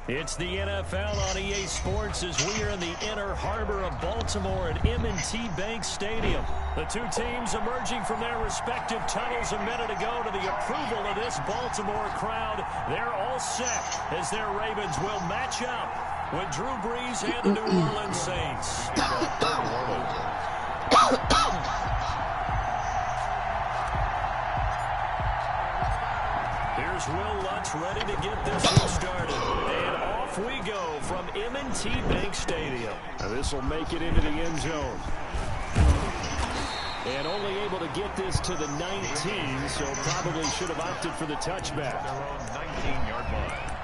It's the NFL on EA Sports as we are in the inner harbor of Baltimore at M&T Bank Stadium. The two teams emerging from their respective tunnels a minute ago to the approval of this Baltimore crowd. They're all set as their Ravens will match up with Drew Brees and the New Orleans Saints. Here's Will Lutz ready to get this one started. And off we go from M&T Bank Stadium. Now this will make it into the end zone. And only able to get this to the 19, so probably should have opted for the touchback. Their own 19-yard line.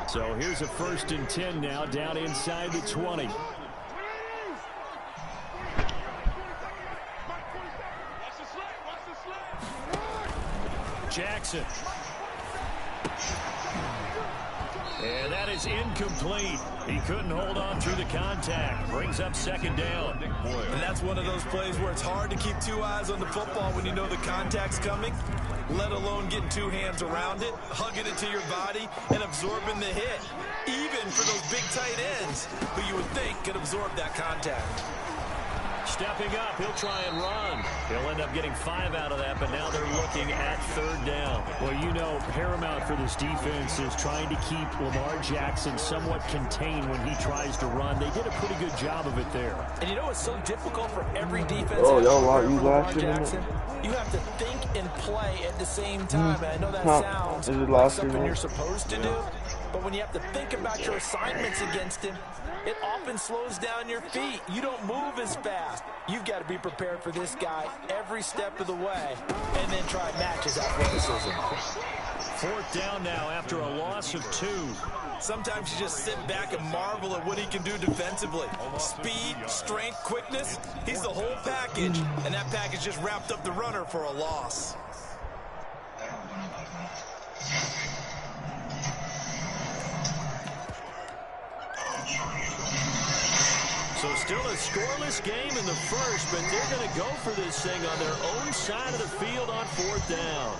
So here's a 1st and 10 now, down inside the 20. Jackson. And that is incomplete. He couldn't hold on through the contact. Brings up 2nd down. And that's one of those plays where it's hard to keep 2 eyes on the football when you know the contact's coming, let alone getting 2 hands around it, hugging it to your body, and absorbing the hit. Even for those big tight ends who you would think could absorb that contact. Stepping up, he'll try and run. He'll end up getting 5 out of that, but now they're looking at 3rd down. Well, you know, paramount for this defense is trying to keep Lamar Jackson somewhat contained when he tries to run. They did a pretty good job of it there. And you know it's so difficult for every defense. Lamar Jackson. You have to think and play at the same time. And I know that sounds like something you're supposed to do. But when you have to think about your assignments against him, it often slows down your feet. You don't move as fast. You've got to be prepared for this guy every step of the way and then try matches athleticism. 4th down now after a loss of 2. Sometimes you just sit back and marvel at what he can do defensively. Speed, strength, quickness, he's the whole package. And that package just wrapped up the runner for a loss. So still a scoreless game in the 1st, but they're going to go for this thing on their own side of the field on 4th down.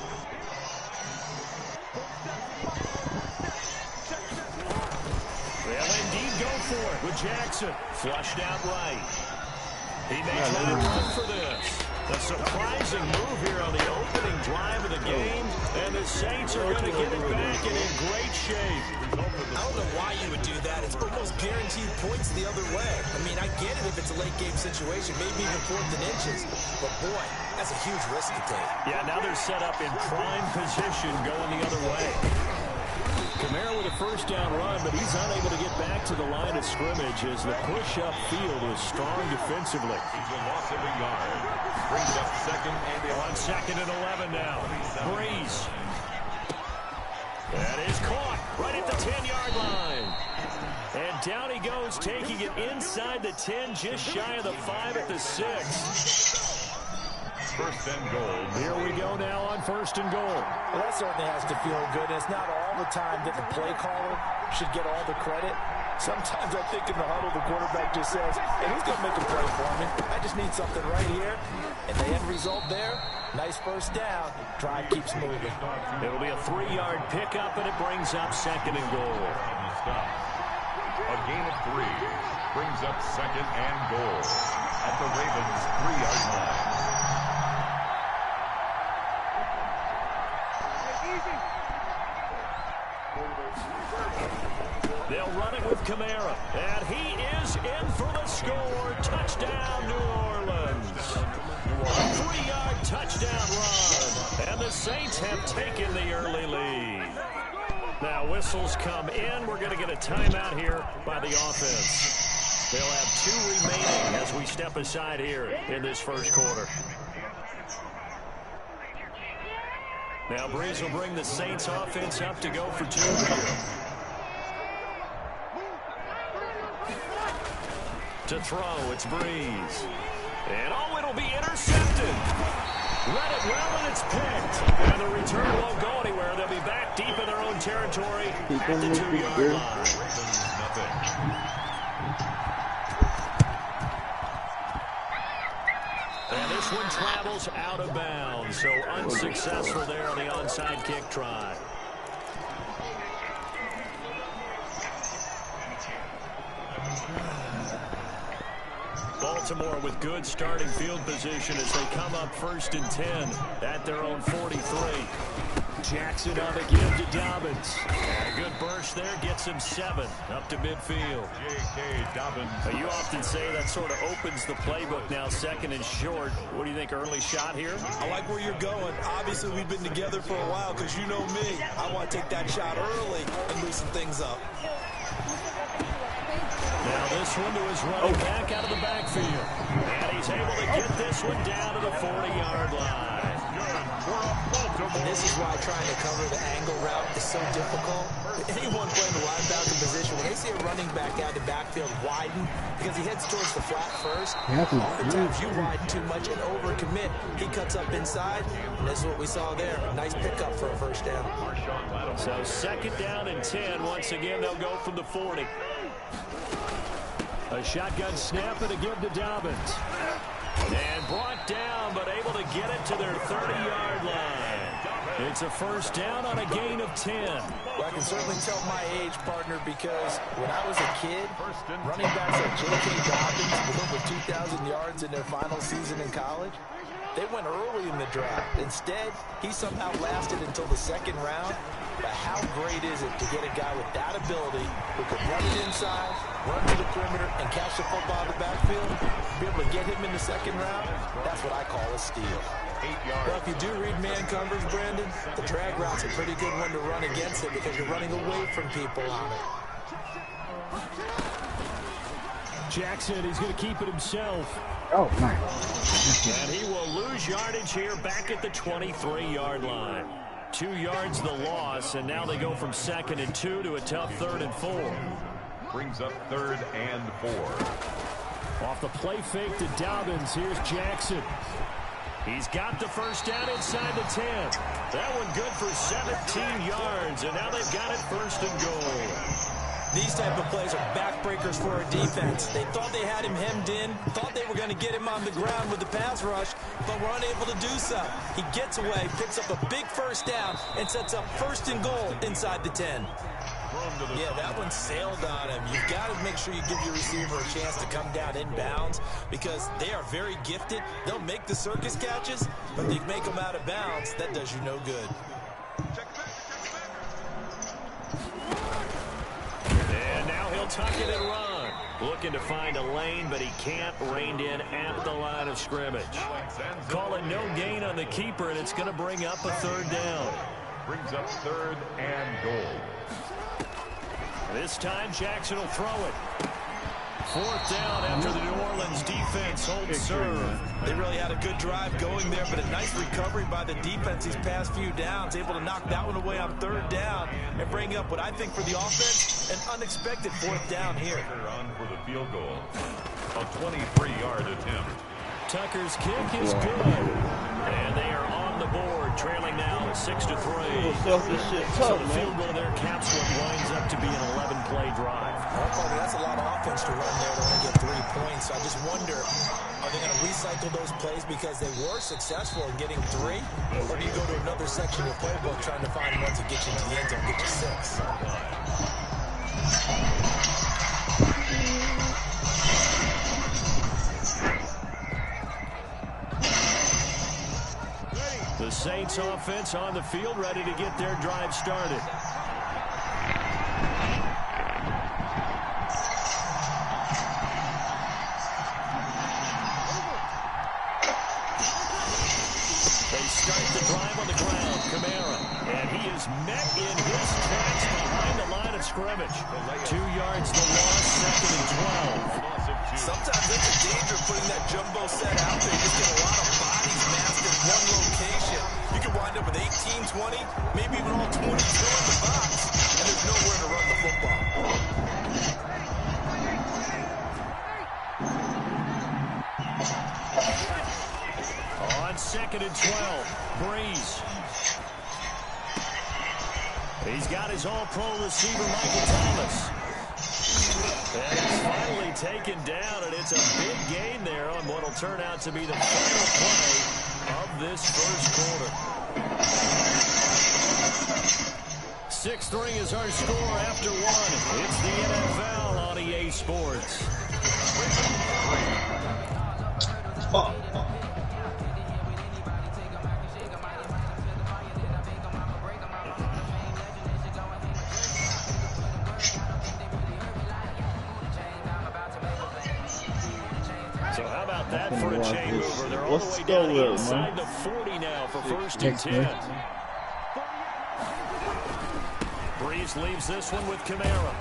They'll indeed go for it with Jackson. Flushed out right. He may try to run for this. A surprising move here on the opening drive of the game, and the Saints are going to get it back and in great shape. I don't know why you would do that. It's almost guaranteed points the other way. I mean, I get it if it's a late game situation, maybe even 4th and inches. But boy, that's a huge risk to take. Yeah, now they're set up in prime position going the other way. Kamara with a 1st down run, but he's unable to get back to the line of scrimmage as the push-up field was strong defensively. He's a loss of a yard. Brings up 2nd and 11. On 2nd and 11 now. Brees. That is caught right at the 10-yard line. And down he goes, taking it inside the 10, just shy of the 5 at the 6. 1st and goal. Here we go now on 1st and goal. Well, that certainly has to feel good. It's not all the time that the play caller should get all the credit. Sometimes I think in the huddle, the quarterback just says, hey, who's going to make a play for me? I just need something right here. And the end result there, nice 1st down. Drive keeps moving. It'll be a 3-yard pickup, and it brings up 2nd and goal. A gain of 3 brings up 2nd and goal at the Ravens' 3-yard line. They'll run it with Kamara, and he is in for the score. Touchdown, New Orleans. A 3-yard touchdown run, and the Saints have taken the early lead. Now whistles come in. We're going to get a timeout here by the offense. They'll have 2 remaining as we step aside here in this 1st quarter. Now Brees will bring the Saints offense up to go for 2 here. To throw, it's Brees. And oh, it'll be intercepted. Read it well, and it's picked. And the return won't go anywhere. They'll be back deep in their own territory at the 2-yard line. And this one travels out of bounds, so unsuccessful there on the onside kick try. Baltimore with good starting field position as they come up 1st and 10 at their own 43. Jackson on the give to Dobbins. And a good burst there gets him 7 up to midfield. J.K. Dobbins. You often say that sort of opens the playbook now, 2nd and short. What do you think, early shot here? I like where you're going. Obviously, we've been together for a while because you know me. I want to take that shot early and loosen things up. Now this one to his running back out of the backfield. And he's able to get this one down to the 40-yard line. And this is why trying to cover the angle route is so difficult. Anyone playing the linebacker position, when they see a running back out of the backfield widen, because he heads towards the flat first, oftentimes you widen too much and overcommit. He cuts up inside, and this is what we saw there. Nice pickup for a 1st down. So 2nd down and 10. Once again, they'll go from the 40. A shotgun snap and a give to Dobbins. And brought down, but able to get it to their 30-yard line. It's a 1st down on a gain of 10. Well, I can certainly tell my age, partner, because when I was a kid, running backs like J.K. Dobbins with over 2,000 yards in their final season in college, they went early in the draft. Instead, he somehow lasted until the 2nd round. But how great is it to get a guy with that ability who could run it inside, run to the perimeter, and catch the football in the backfield? Be able to get him in the 2nd round? That's what I call a steal. 8 yards. Well, if you do read man coverage, Brandon, the drag route's a pretty good one to run against it because you're running away from people on it. Jackson, he's going to keep it himself. Oh, nice. And he will lose yardage here back at the 23-yard line. 2 yards the loss, and now they go from 2nd and 2 to a tough 3rd and 4. Brings up 3rd and 4. Off the play fake to Dobbins, here's Jackson. He's got the 1st down inside the 10. That one good for 17 yards, and now they've got it 1st and goal. These type of plays are backbreakers for a defense. They thought they had him hemmed in, thought they were going to get him on the ground with the pass rush, but were unable to do so. He gets away, picks up a big 1st down, and sets up 1st and goal inside the 10. Yeah, that one sailed on him. You've got to make sure you give your receiver a chance to come down inbounds because they are very gifted. They'll make the circus catches, but they make them out of bounds. That does you no good. And now he'll tuck it and run. Looking to find a lane, but he can't. Reined in at the line of scrimmage. Call it no gain on the keeper, and it's going to bring up a 3rd down. Brings up 3rd and goal. This time Jackson will throw it. 4th down after the New Orleans defense holds serve. They really had a good drive going there, but a nice recovery by the defense these past few downs, able to knock that one away on 3rd down and bring up what I think for the offense, an unexpected 4th down here. On for the field goal. A 23-yard attempt. Tucker's kick is good. And they are on the board, trailing now 6-3. So the field goal there caps what winds up to be an 11-play drive. Well, that's a lot of offense to run there to only get 3 points. So I just wonder, are they going to recycle those plays because they were successful in getting 3? Or do you go to another section of your playbook trying to find ones that get you to the end zone, get you 6? The Saints offense on the field, ready to get their drive started. They start the drive on the ground. Kamara, and he is met in his tracks behind the line of scrimmage. 2 yards the loss, 2nd and 12. Sometimes it's a danger putting that jumbo set out there. You just get a lot of bodies massed in one location. You can wind up with 18, 20, maybe even all 22 in the box, and there's nowhere to run the football. On 2nd and 12, Breeze. He's got his all-pro receiver, Michael Thomas. And it's finally taken down, and it's a big gain there on what will turn out to be the final play of this first quarter. 6-3 is our score after one. It's the NFL on EA Sports. So how about that for a chain mover? They're all the way down inside the 40 now for first and 10. Breeze leaves this one with Kamara.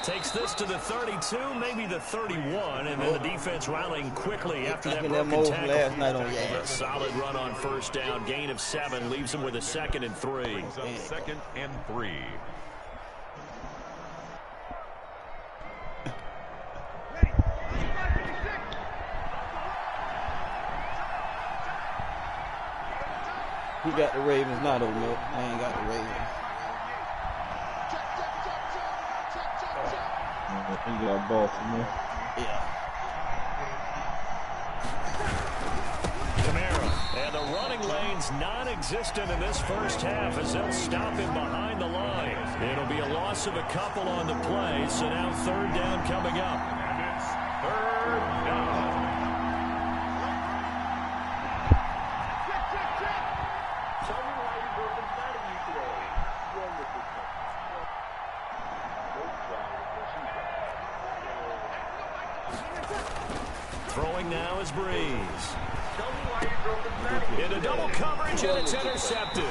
Takes this to the 32, maybe the 31, and then the defense rallying quickly after that broken tackle. A solid run on first down, gain of 7, leaves him with a 2nd and 3. Second and 3. He got the Ravens, not Ole Miss. I ain't got the Ravens. He got Baltimore. Yeah. Kamara, and the running lane's non-existent in this first half as they'll stop him behind the line. It'll be a loss of a couple on the play, so now 3rd down coming up. And it's 3rd down. Throwing now is Breeze. Into double coverage, and it's intercepted.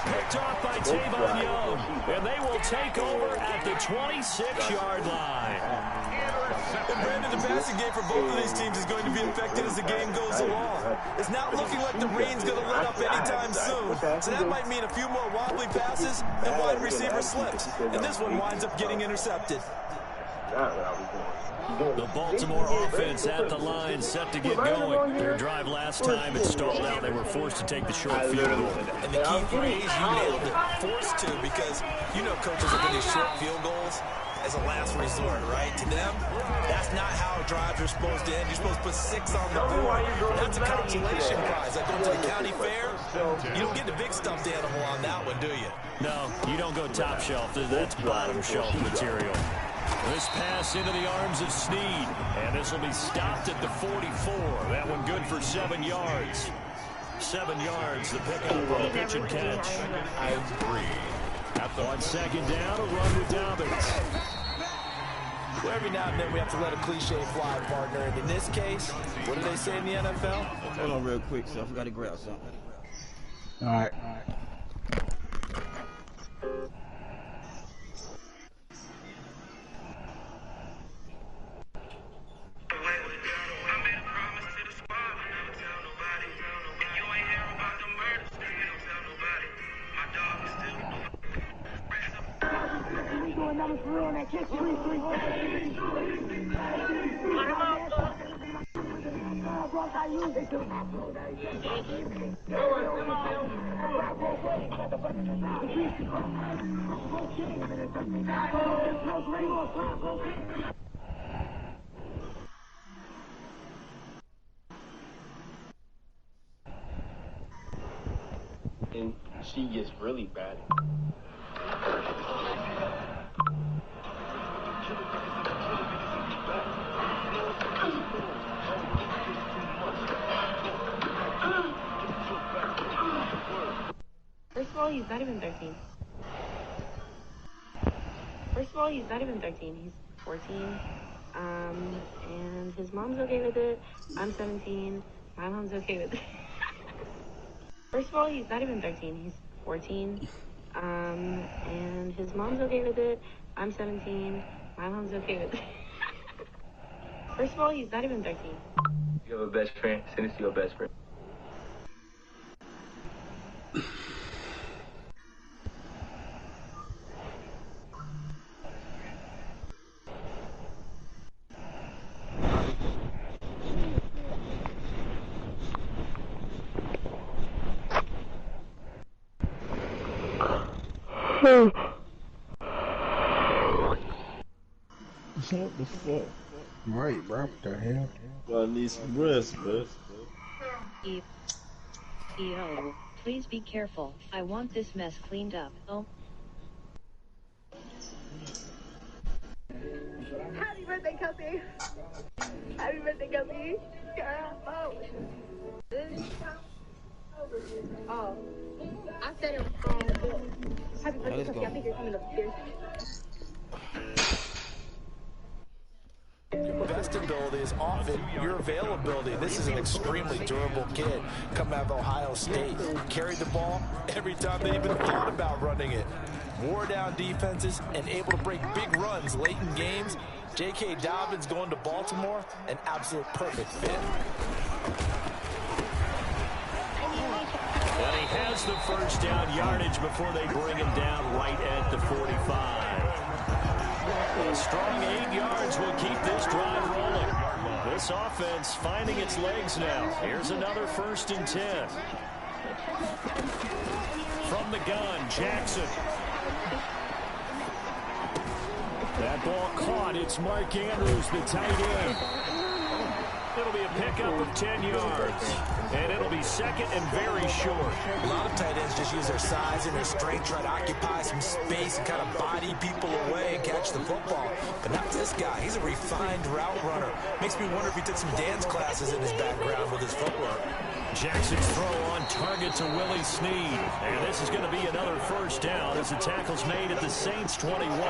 Picked off by Tavon Young, and they will take over at the 26-yard line. And Brandon, the passing game for both of these teams is going to be affected as the game goes along. It's not looking like the rain's going to let up anytime soon. So that might mean a few more wobbly passes and wide receiver slips. And this one winds up getting intercepted. The Baltimore offense at the line, set to get going. Their drive last time, it stalled out. They were forced to take the short field goal. And the key phrase, you nailed it, forced to, because you know coaches are going to short field goals as a last resort, right? To them, that's not how drives are supposed to end. You're supposed to put 6 on the board. That's a consolation prize. Like going to the county fair, you don't get the big stuffed animal on that one, do you? No, you don't go top shelf. That's bottom shelf material. This pass into the arms of Snead, and this will be stopped at the 44. That one good for 7 yards. 7 yards, the pickup on the pitch and catch. And 3. On 2nd down, a run with Dobbins. Well, every now and then we have to let a cliche fly, partner. And in this case, what do they say in the NFL? Hold on real quick, so I forgot to grab something. All right. And she gets really bad. First of all, he's not even 13. First of all, he's not even 13. He's 14. And his mom's okay with it. I'm 17. My mom's okay with it. First of all, he's not even 13. He's 14. And his mom's okay with it. I'm 17. My mom's okay with it. First of all, he's not even 13. You have a best friend. Send it to your best friend. What the fuck? Right, bro. What the hell? I need some rest, man. Yo, please be careful. I want this mess cleaned up. Oh. Happy birthday, Kelsey. Happy birthday, Kelsey. Oh. Oh. I said it. Happy birthday, Kelsey. I think you're coming upstairs. Best ability is often your availability. This is an extremely durable kid coming out of Ohio State. Carried the ball every time they even thought about running it. Wore down defenses and able to break big runs late in games. J.K. Dobbins going to Baltimore, an absolute perfect fit. And he has the first down yardage before they bring him down right at the 45. A strong 8 yards will keep this drive rolling. This offense finding its legs now. Here's another 1st and 10. From the gun, Jackson. That ball caught. It's Mark Andrews, the tight end. It'll be a pickup of 10 yards. And it'll be 2nd and very short. A lot of tight ends just use their size and their strength, try to occupy some space and kind of body people away and catch the football. But not this guy. He's a refined route runner. Makes me wonder if he took some dance classes in his background with his footwork. Jackson's throw on target to Willie Snead. And this is going to be another 1st down as the tackle's made at the Saints 21.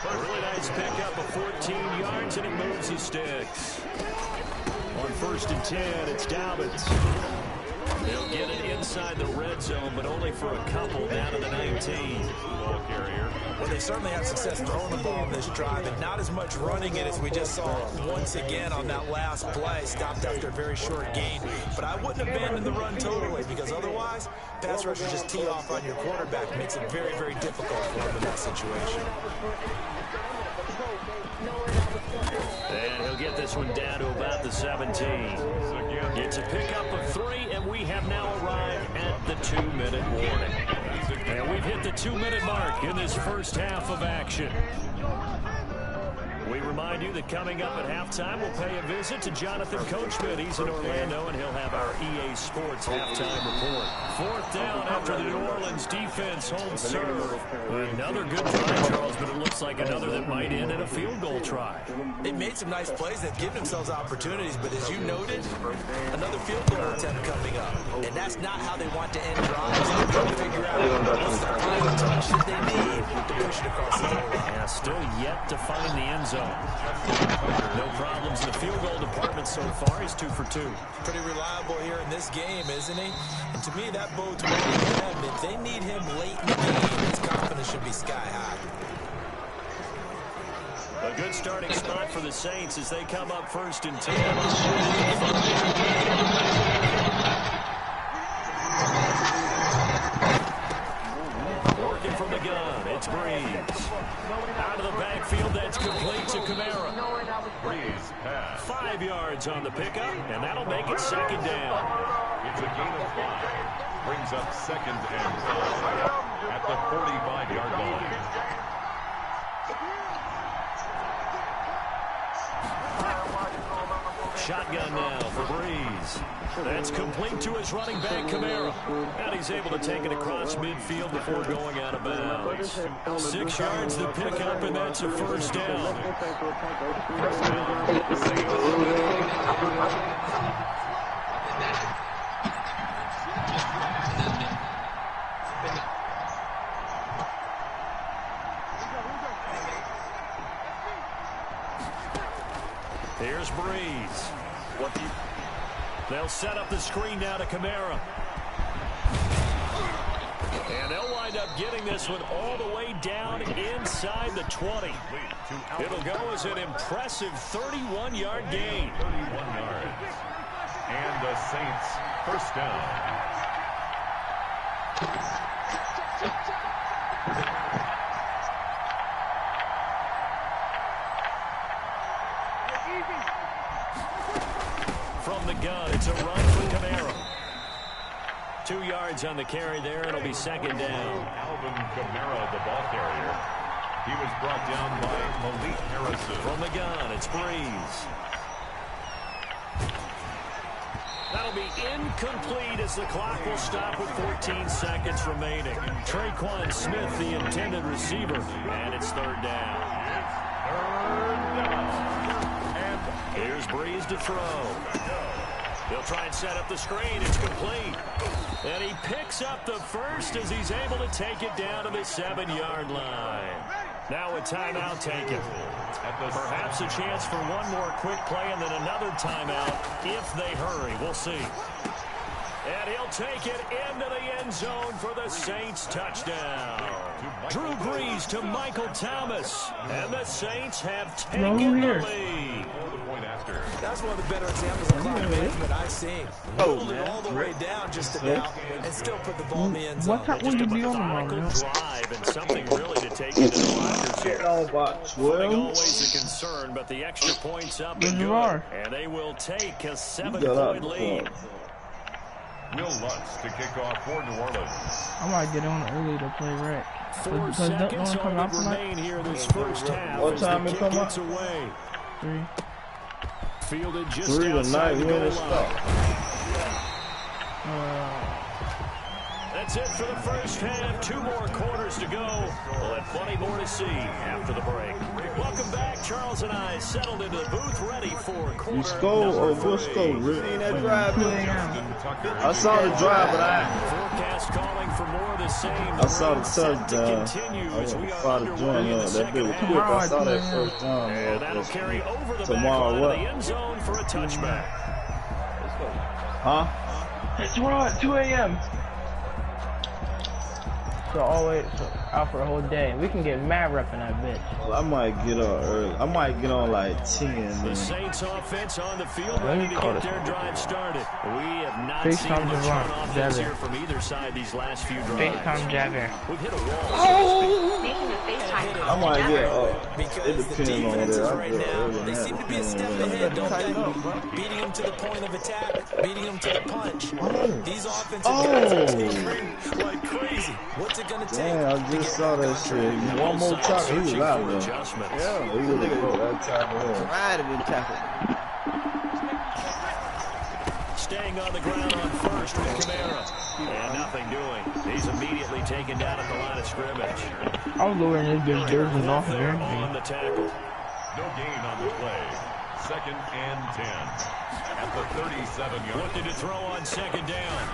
A really nice pickup of 14 yards, and it moves the sticks. On 1st and 10, it's Dobbins. They'll get it inside the red zone, but only for a couple down to the 19. Ball carrier. Well, they certainly had success throwing the ball in this drive, and not as much running it as we just saw once again on that last play. Stopped after a very short gain. But I wouldn't abandon the run totally, because otherwise, pass rushers just tee off on your quarterback. It makes it very, very difficult for him in that situation. And he'll get this one down to about the 17. It's a pickup of 3, and we have now arrived at the 2-minute warning. And we've hit the 2-minute mark in this first half of action. We remind you that coming up at halftime, we'll pay a visit to Jonathan Coachman. He's in Orlando, and he'll have our EA Sports halftime report. 4th down after the New Orleans defense home serve. Another good try, Charles, but it looks like another that might end in a field goal try. They made some nice plays. They've given themselves opportunities, but as you noted, another field goal attempt coming up. And that's not how they want to end drives. They're trying to figure out what's the final touch that they need to push it across the goal line. Yeah, still yet to find the end zone. No problems in the field goal department so far. He's 2 for 2. Pretty reliable here in this game, isn't he? And to me, that bodes well for them. If they need him late in the game, his confidence should be sky high. A good starting spot for the Saints as they come up 1st and 10. Working from the gun, it's Breeze. Out of the backfield, that's complete to Kamara. Breeze pass. 5 yards on the pickup, and that'll make it 2nd down. It's a gain of 5. Brings up 2nd and 5 at the 45-yard line. Shotgun now for Breeze. That's complete to his running back, Kamara. And he's able to take it across midfield before going out of bounds. 6 yards the pickup, and that's a 1st down. Here's Breeze. They'll set up the screen now to Kamara. And they'll wind up getting this one all the way down inside the 20. It'll go as an impressive 31-yard gain. 31 yards. And the Saints, 1st down. From the gun, it's a run for Kamara. 2 yards on the carry there. It'll be second down. Alvin Kamara, the ball carrier. He was brought down by Malik Harrison. From the gun, it's Breeze. That'll be incomplete as the clock will stop with 14 seconds remaining. Traquan Smith, the intended receiver, and it's third down. And here's Breeze to throw. He'll try and set up the screen. It's complete. And he picks up the first as he's able to take it down to the 7-yard line. Now a timeout taken. Perhaps a chance for one more quick play and then another timeout if they hurry. We'll see. And he'll take it into the end zone for the Saints touchdown. Drew Brees to Michael Thomas. And the Saints have taken the lead. That's one of the better examples of clock management I've seen. Hold it all the way down just about and still put the ball in the end zone. What would you be on, man? Drive and something really to take into the Rodgers here. Nothing always a concern, but the extra points up and good. And they will take a 7-point lead. Will Lutz to kick off for New Orleans. I might get on early to play rec. 4 seconds on to remain here this first half. What time it come up? Away. 3. Fielded just 3 tonight. outside When it stop? That's it for the first half. 2 more quarters to go. We'll have plenty more to see after the break. Welcome back. Charles and I settled into the booth ready for quarter You score or we'll score, Rick? Ain't that drive? I saw the drive, but forecast calling for more of the same. I saw the touchdown. I was about to join that bit was quick. I saw that first down. And that'll carry over the Tomorrow back line of the end zone for a touchback. Huh? It's tomorrow at 2 a.m. So always out for a whole day. We can get mad repping that bitch. Well, I might get on early. I might get on like 10. The Saints offense on the field ready to get their drive started. We have not seen much run offense here from either side these last few drives. FaceTime Jagger. We've hit a wall. I might get it depends on there. Right now, they seem to be a step ahead, don't they? Beating them to the point of attack, beating them to the punch. These offensive guys are tinkering like crazy. What's it gonna take? Yeah, I just saw that shit. One more tackle, he was out there. Yeah, he was that tackle. Right to be tackled. Staying on the ground on first with Kamara. And nothing doing. He's immediately taken down at the line of scrimmage. I was lowering this bitch jerseys off of there. On the tackle. No gain on the play. 2nd and 10. At the 37-yard. Looking to throw on second down.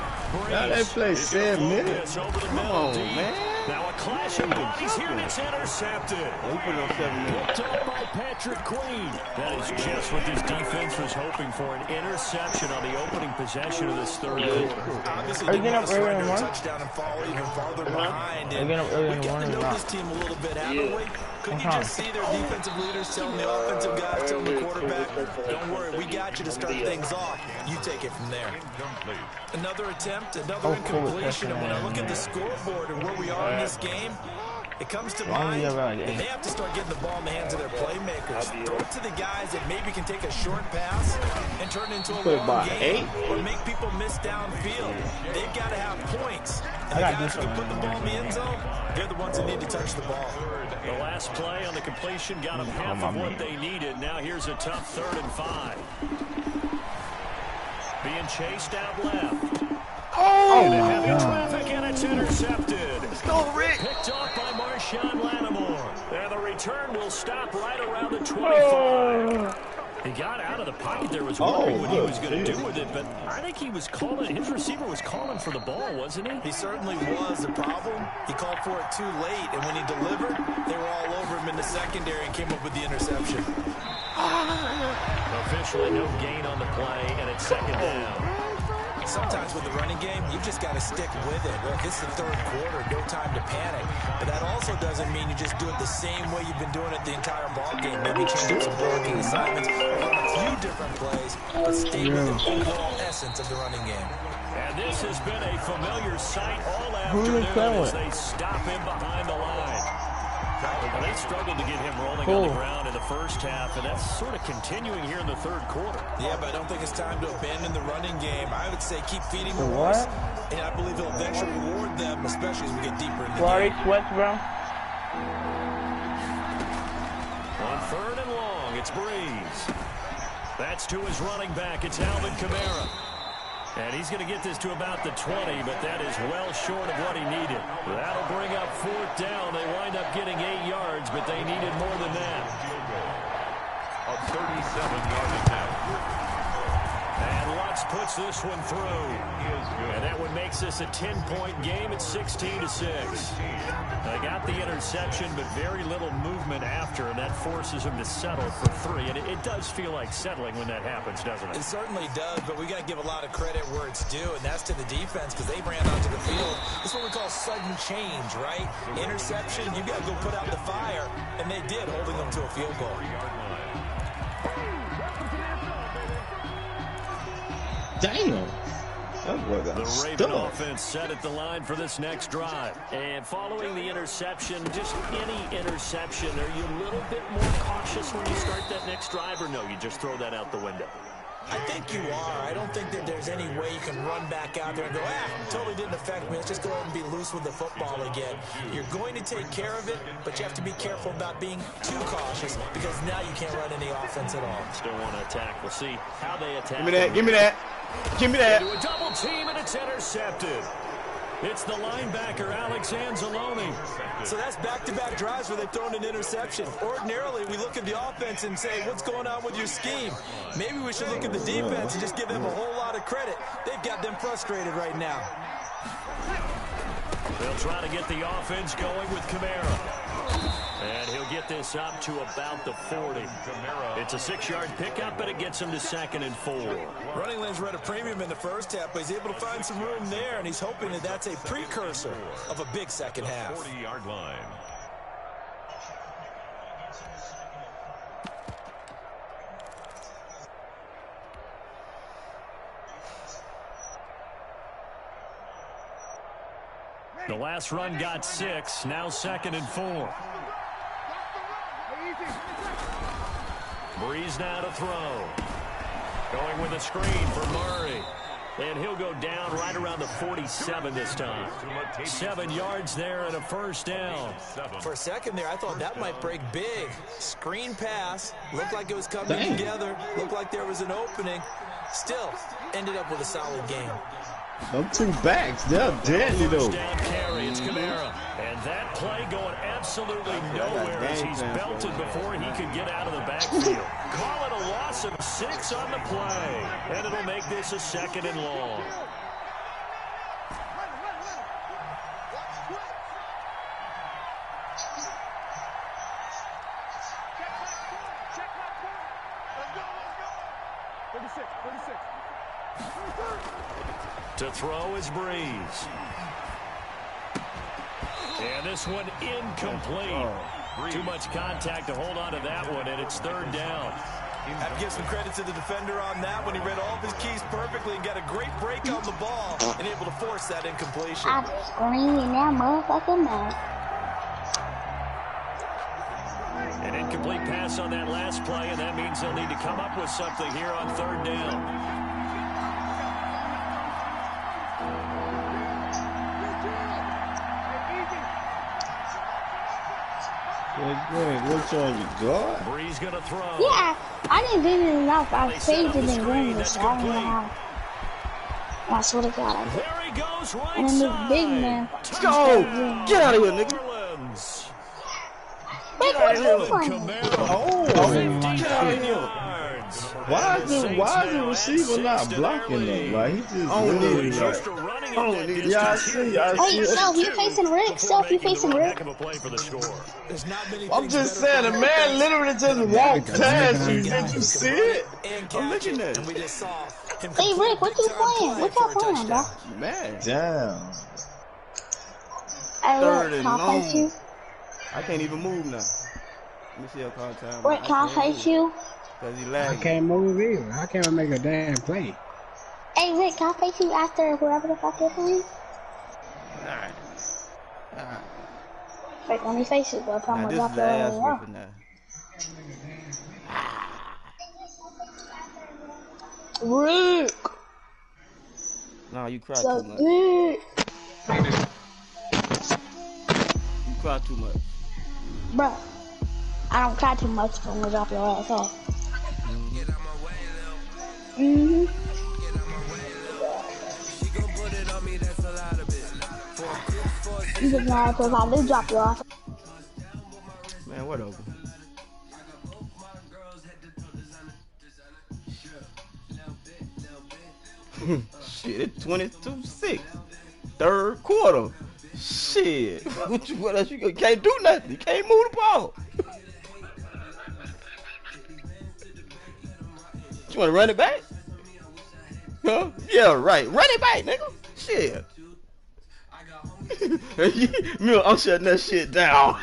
Now they play 7 minutes. Come on, man. Now a clash of bodies here and it's intercepted. Open on 7 minutes. Picked up by Patrick Queen. That is just what this defense was hoping for. An interception on the opening possession of this third quarter. Are you getting up early in the morning? Touchdown and fall even farther behind. Are you getting up early in the morning or not? This team a little bit, haven't we? Couldn't you just see their defensive leaders telling the offensive guys, telling the quarterback, don't worry, we got you to start things off. You take it from there. Another attempt, another incompletion, and when I look at the scoreboard and where we are in this game, it comes to mind they have to start getting the ball in the hands of their playmakers. Throw it to the guys that maybe can take a short pass and turn it into a long game or make people miss downfield. They've got to have points. And the guys who can put the ball in the end zone, they're the ones that need to touch the ball. The last play on the completion got them half of what they needed. Now here's a tough 3rd and 5. Being chased out left. Into heavy traffic, and it's intercepted. Let's go, Rick. Picked off by Marshawn Lattimore. And the return will stop right around the 25. He got out of the pocket there, was wondering what he was going to do with it, but I think he was calling, his receiver was calling for the ball, wasn't he? He certainly was. The problem, he called for it too late, and when he delivered, they were all over him in the secondary and came up with the interception. Officially no gain on the play, and it's second down. Sometimes with the running game, you just got to stick with it. Look, this is the 3rd quarter, no time to panic. But that also doesn't mean you just do it the same way you've been doing it the entire ball game. Maybe change up some blocking assignments, run a few different plays, but stay with the overall essence of the running game. And this has been a familiar sight all afternoon as they stop him behind the line. And they struggled to get him rolling on the ground in the first half, and that's sort of continuing here in the third quarter. Yeah, but I don't think it's time to abandon the running game. I would say keep feeding the horse, and I believe he'll eventually reward them, especially as we get deeper into the game. Sweats, bro. On third and long, it's Breeze. That's to his running back. It's Alvin Kamara. And he's going to get this to about the 20, but that is well short of what he needed. That'll bring up fourth down. They wind up getting 8 yards, but they needed more than that. A 37-yard attempt. And Lutz puts this one through. And that one makes this a 10-point game at 16-6. They got the interception, but very little movement after, and that forces them to settle for 3. And it does feel like settling when that happens, doesn't it? It certainly does, but we got to give a lot of credit where it's due, and that's to the defense because they ran onto the field. It's what we call sudden change, right? Interception, you got to go put out the fire, and they did, holding them to a field goal. Damn. The Raven offense set at the line for this next drive. And following the interception, just any interception, are you a little bit more cautious when you start that next drive, or no, you just throw that out the window? I think you are. I don't think that there's any way you can run back out there and go, totally didn't affect me. Let's just go ahead and be loose with the football again. You're going to take care of it, but you have to be careful about being too cautious because now you can't run any offense at all. Still want to attack. We'll see how they attack. Give me that. Give me that. Give me that. Into a double team, and it's intercepted. It's the linebacker, Alex Anzalone. So that's back-to-back drives where they've thrown an interception. Ordinarily, we look at the offense and say, what's going on with your scheme? Maybe we should look at the defense and just give them a whole lot of credit. They've got them frustrated right now. They'll try to get the offense going with Kamara. And he'll get this up to about the 40. It's a 6-yard pickup, and it gets him to 2nd and 4. Running lanes were at a premium in the first half, but he's able to find some room there, and he's hoping that that's a precursor of a big second half. 40-yard line. The last run got 6, now 2nd and 4. Breeze now to throw. Going with a screen for Murray. And he'll go down right around the 47 this time. 7 yards there and a first down. For a second there, I thought that might break big. Screen pass. Looked like it was coming together. Looked like there was an opening. Still, ended up with a solid game. Them 2 backs, they're deadly though. Down carry, it's Kamara. And that play going absolutely nowhere as he's belted before he could get out of the backfield. Call it a loss of 6 on the play. And it'll make this a 2nd and long. To throw is Breeze. And this one incomplete. Too much contact to hold on to that one, and it's 3rd down. I have to give some credit to the defender on that one. He read all of his keys perfectly and got a great break on the ball and able to force that incompletion. I'm screaming that motherfucking mouth. An incomplete pass on that last play, and that means they'll need to come up with something here on 3rd down. Which one you got? Breeze gonna throw. Yeah, I didn't do it enough. I saved it in Greenwich. I don't know how. I swear to God, I did. There he goes, right and then this big man. Let's go! Get out of here, nigga. Wait, what are you playing? Get out of here. Why is the receiver not blocking them? Like he just really like. Yeah, I see. Hey, Self, you facing Rick? Self, you facing Rick? I'm just saying, the man literally just walked past you. Did you see it? I'm looking at it. Hey, Rick, what you playing? What y'all playing, bro? Man, damn. Hey, Rick, can I face you? I can't even move now. Let me see your contact. Rick, can I face you? I can't move either. I can't make a damn play. Hey, Rick, can I face you after whoever the fuck you're playing? Alright. Wait, let me face it, but I'm Now, gonna this drop is your ass ass. whipping now. Rick! No, you cry So too much. Rick! You cry too much. Bruh, I don't cry too much if I'm gonna drop your ass off. Mm-hmm. You just mad because I did drop you off. Man, whatever. Shit, it's 22-6. Third quarter. Shit. What else you can't do nothing. You can't move the ball. You wanna run it back? Huh? Yeah, right. Run it back, nigga. Shit. I'm shutting that shit down.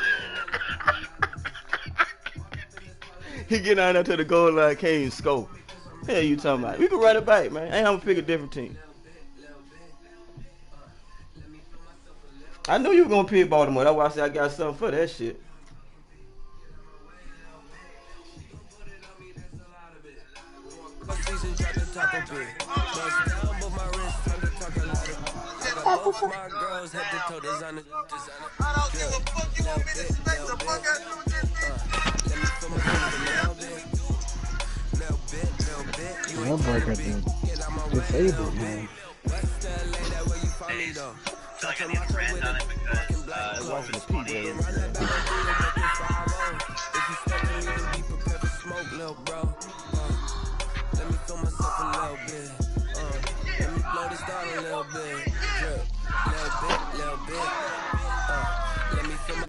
He get out there to the goal line, can't even score. Hell you talking about? We can run it back, man. Ain't I'm gonna pick a different team. I knew you were gonna pick Baltimore. That's why I said I got something for that shit. That boy got the disabled, man. I feel like I need to brand on it because Watching the PJ. Let me feel myself a little bit. Let me blow this down a little bit. Drip, little bit, little bit. Let me feel my